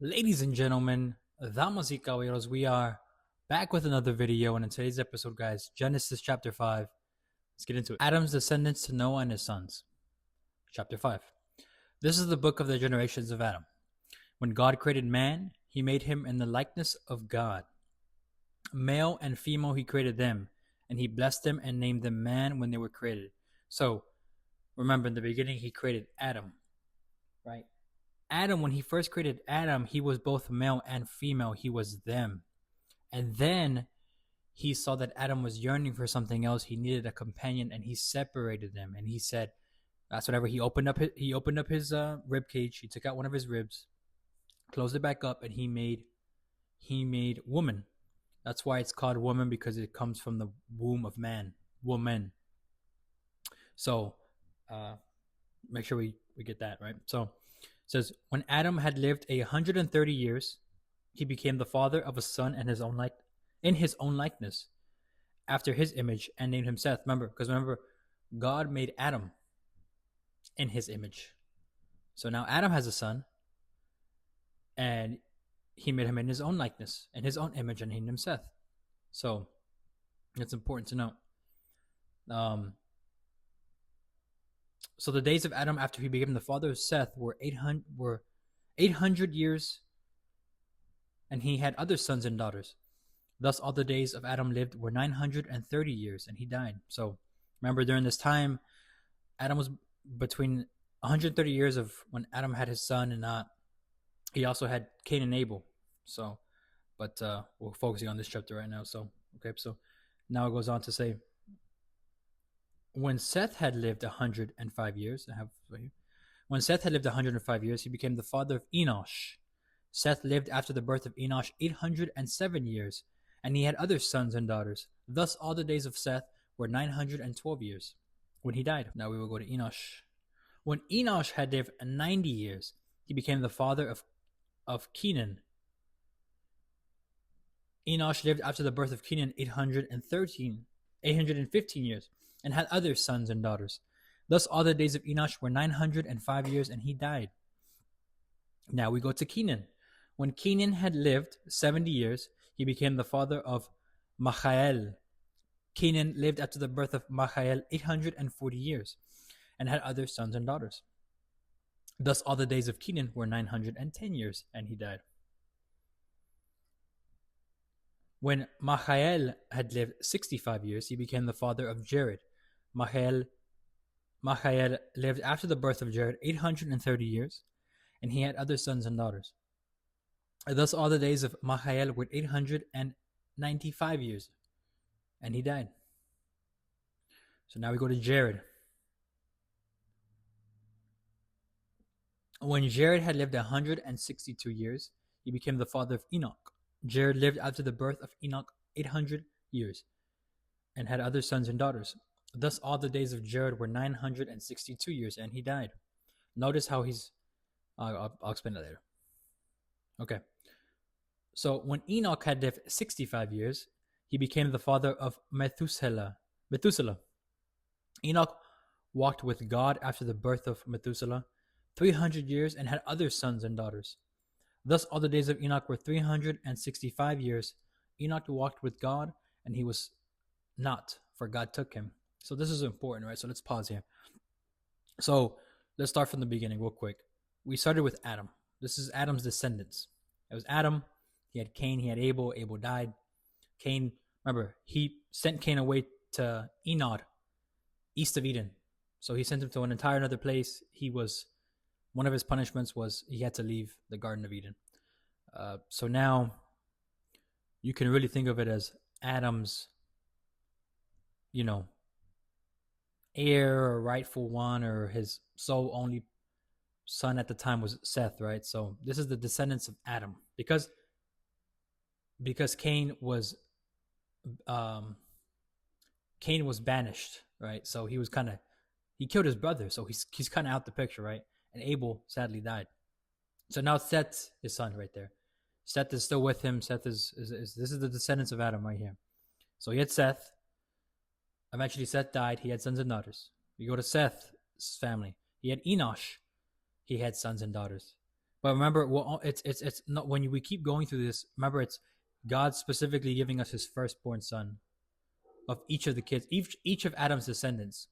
Ladies and gentlemen, damas y caballeros, we are back with another video, and in today's episode, guys, Genesis chapter 5. Let's get into it. Adam's descendants to Noah and his sons. Chapter 5. This is the book of the generations of Adam. When God created man, he made him in the likeness of God. Male and female, he created them, and he blessed them and named them man when they were created. So, remember, in the beginning, he created Adam, right? Adam, when he first created Adam, he was both male and female. He was them. And then he saw that Adam was yearning for something else. He needed a companion, and he separated them. And he said, "That's whatever." He opened up his rib cage. He took out one of his ribs, closed it back up, and he made woman. That's why it's called woman, because it comes from the womb of man, woman. So, uh, make sure we get that right. So, it says when Adam had lived 130 years, he became the father of a son in his own likeness, after his image, and named him Seth. Remember, God made Adam in his image. So now Adam has a son, and he made him in his own likeness, in his own image, and named him Seth. So it's important to note. So the days of Adam after he became the father of Seth were 800 years, and he had other sons and daughters. Thus all the days of Adam lived were 930 years, and he died. So remember, during this time, Adam was between 130 years of when Adam had his son, and he also had Cain and Abel. So, but we're focusing on this chapter right now. So, okay, so now it goes on to say, when Seth had lived 105 years, when Seth had lived 105 years, he became the father of Enosh. Seth lived after the birth of Enosh 807 years, and he had other sons and daughters. Thus all the days of Seth were 912 years, when he died. Now we will go to Enosh. When Enosh had lived 90 years, he became the father of Kenan. Enosh lived after the birth of Kenan 815 years, and had other sons and daughters. Thus all the days of Enosh were 905 years, and he died. Now we go to Kenan. When Kenan had lived 70 years, he became the father of Mahael. Kenan lived after the birth of Mahael 840 years, and had other sons and daughters. Thus all the days of Kenan were 910 years, and he died. When Mahael had lived 65 years, he became the father of Jared. Mahael lived after the birth of Jared 830 years, and he had other sons and daughters. Thus all the days of Mahael were 895 years, and he died. So now we go to Jared. When Jared had lived 162 years, he became the father of Enoch. Jared lived after the birth of Enoch 800 years, and had other sons and daughters. Thus all the days of Jared were 962 years, and he died. Notice how he's... I'll explain it later. Okay. So when Enoch had lived 65 years, he became the father of Methuselah. Enoch walked with God after the birth of Methuselah 300 years, and had other sons and daughters. Thus all the days of Enoch were 365 years. Enoch walked with God, and he was not, for God took him. So this is important, right? So let's pause here. So let's start from the beginning real quick. We started with Adam. This is Adam's descendants. It was Adam. He had Cain. He had Abel. Abel died. Cain, remember, he sent Cain away to Enod, east of Eden. So he sent him to an entire another place. One of his punishments was he had to leave the Garden of Eden. So now you can really think of it as Adam's, heir or rightful one, or his sole only son at the time was Seth, right? So this is the descendants of Adam, because Cain was banished, right? So he killed his brother, so he's kind of out the picture, right? And Abel sadly died. So now Seth's his son right there. Seth is still with him. Seth is this is the descendants of Adam right here. So he had Seth. Eventually Seth died. He had sons and daughters. You go to Seth's family. He had Enosh. He had sons and daughters. But remember, well, it's not when we keep going through this. Remember, it's God specifically giving us His firstborn son of each of the kids, each of Adam's descendants.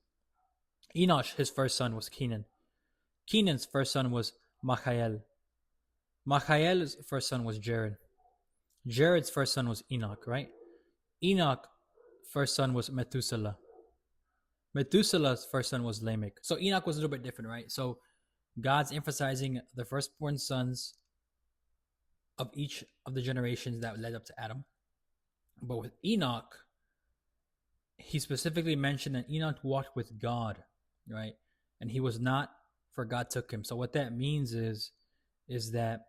Enosh, his first son was Kenan. Kenan's first son was Machael. Machael's first son was Jared. Jared's first son was Enoch, right? Enoch first son was Methuselah. Methuselah's first son was Lamech. So Enoch was a little bit different, right? So God's emphasizing the firstborn sons of each of the generations that led up to Adam. But with Enoch, he specifically mentioned that Enoch walked with God, right? And he was not, for God took him. So what that means is that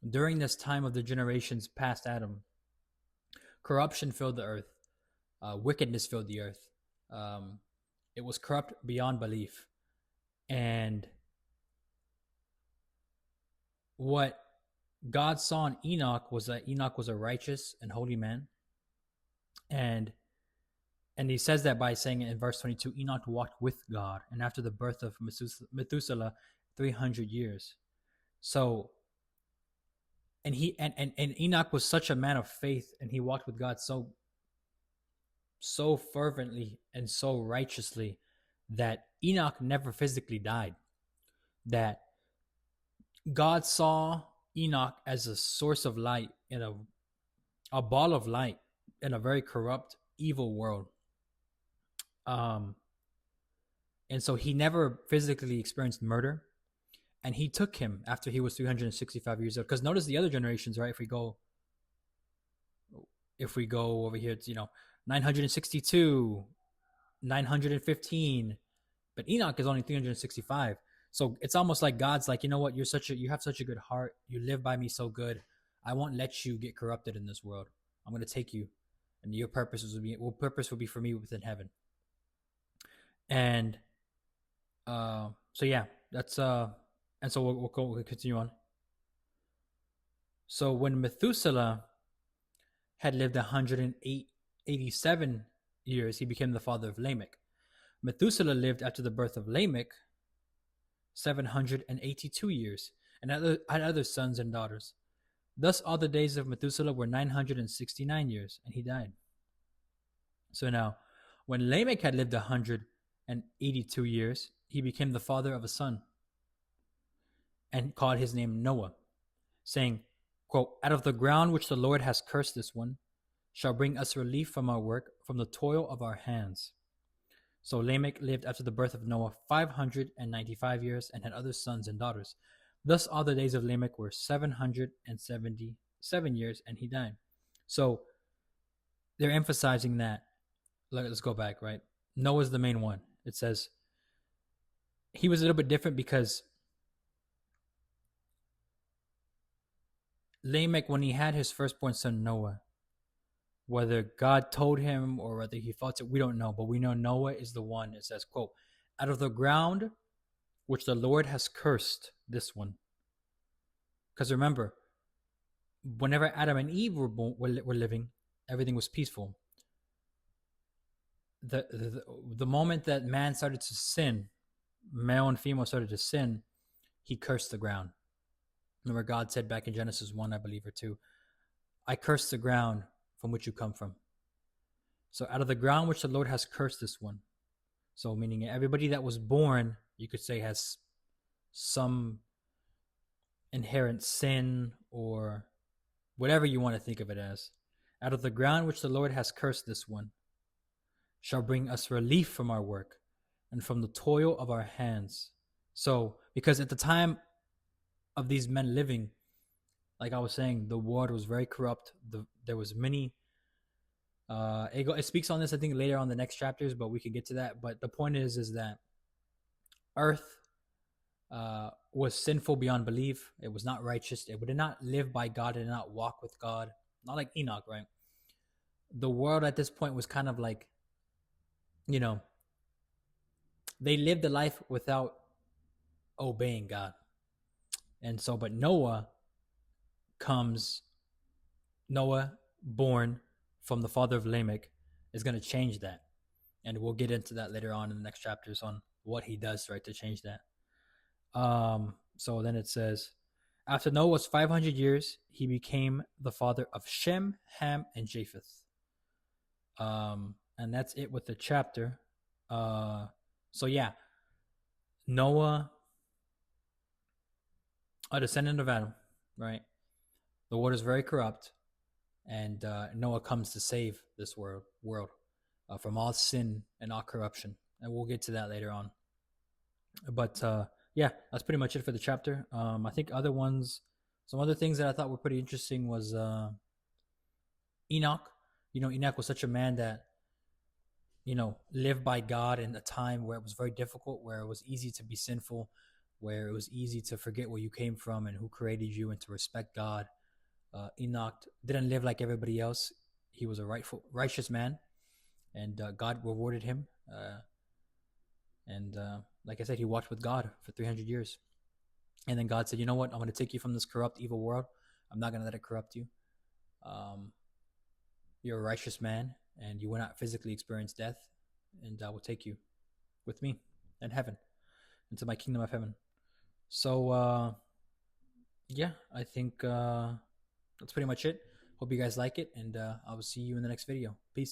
during this time of the generations past Adam, corruption filled the earth, wickedness filled the earth. It was corrupt beyond belief. And what God saw in Enoch was that Enoch was a righteous and holy man. And he says that by saying it in verse 22, Enoch walked with God, and after the birth of Methuselah, 300 years. So, and Enoch was such a man of faith, and he walked with God so fervently and so righteously that Enoch never physically died. That God saw Enoch as a source of light in a ball of light in a very corrupt, evil world. And so he never physically experienced murder, and he took him after he was 365 years old. Because notice the other generations, right? If we go over here, it's 962, 915, but Enoch is only 365. So it's almost like God's like, you know what? You have such a good heart. You live by me so good. I won't let you get corrupted in this world. I'm going to take you, and your purpose will be for me within heaven. And so yeah, that's and so we'll continue on. So when Methuselah had lived 187 years, he became the father of Lamech. Methuselah lived after the birth of Lamech 782 years, and had other sons and daughters. Thus all the days of Methuselah were 969 years, and he died. So now, when Lamech had lived 182 years, he became the father of a son, and called his name Noah, saying, quote, out of the ground which the Lord has cursed this one, shall bring us relief from our work, from the toil of our hands. So Lamech lived after the birth of Noah 595 years, and had other sons and daughters. Thus all the days of Lamech were 777 years, and he died. So they're emphasizing that. Let's go back, right? Noah's the main one. It says he was a little bit different because Lamech, when he had his firstborn son Noah, whether God told him or whether he felt it, we don't know. But we know Noah is the one. It says, quote, out of the ground which the Lord has cursed this one. Because remember, whenever Adam and Eve were living, everything was peaceful. The moment that man started to sin, male and female started to sin, he cursed the ground. Remember, God said back in Genesis 1, I believe, or 2, I curse the ground from which you come from. So out of the ground which the Lord has cursed this one. So meaning everybody that was born, you could say, has some inherent sin or whatever you want to think of it as. Out of the ground which the Lord has cursed this one, shall bring us relief from our work and from the toil of our hands. So, because at the time of these men living, like I was saying, the world was very corrupt. There was many. It speaks on this, I think, later on the next chapters, but we can get to that. But the point is that earth was sinful beyond belief. It was not righteous. It did not live by God. It did not walk with God. Not like Enoch, right? The world at this point was kind of like, they lived a life without obeying God. And so, but Noah, born from the father of Lamech, is going to change that. And we'll get into that later on in the next chapters on what he does, right, to change that. So then it says, After Noah's 500 years, he became the father of Shem, Ham, and Japheth. And that's it with the chapter. So yeah, Noah, a descendant of Adam, right? The world is very corrupt, and Noah comes to save this world from all sin and all corruption. And we'll get to that later on. But yeah, that's pretty much it for the chapter. I think some other things that I thought were pretty interesting was Enoch. Enoch was such a man that lived by God in a time where it was very difficult, where it was easy to be sinful, where it was easy to forget where you came from and who created you, and to respect God. Enoch didn't live like everybody else. He was a righteous man, and God rewarded him. And like I said, he walked with God for 300 years. And then God said, you know what? I'm going to take you from this corrupt, evil world. I'm not going to let it corrupt you. You're a righteous man, and you will not physically experience death. And I will take you with me in heaven, into my kingdom of heaven. So, yeah, I think that's pretty much it. Hope you guys like it, and I will see you in the next video. Peace.